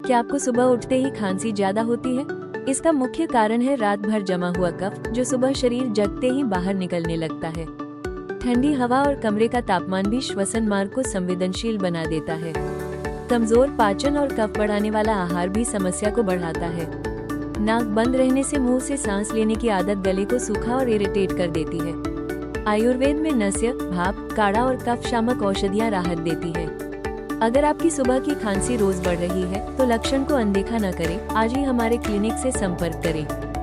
क्या आपको सुबह उठते ही खांसी ज्यादा होती है? इसका मुख्य कारण है रात भर जमा हुआ कफ, जो सुबह शरीर जगते ही बाहर निकलने लगता है। ठंडी हवा और कमरे का तापमान भी श्वसन मार्ग को संवेदनशील बना देता है। कमजोर पाचन और कफ बढ़ाने वाला आहार भी समस्या को बढ़ाता है। नाक बंद रहने से मुंह से सांस लेने की आदत गले को सूखा और इरिटेट कर देती है। आयुर्वेद में नस्य, भाप, काढ़ा और कफ शामक औषधियाँ राहत देती है। अगर आपकी सुबह की खांसी रोज बढ़ रही है तो लक्षण को अनदेखा न करें, आज ही हमारे क्लिनिक से संपर्क करें।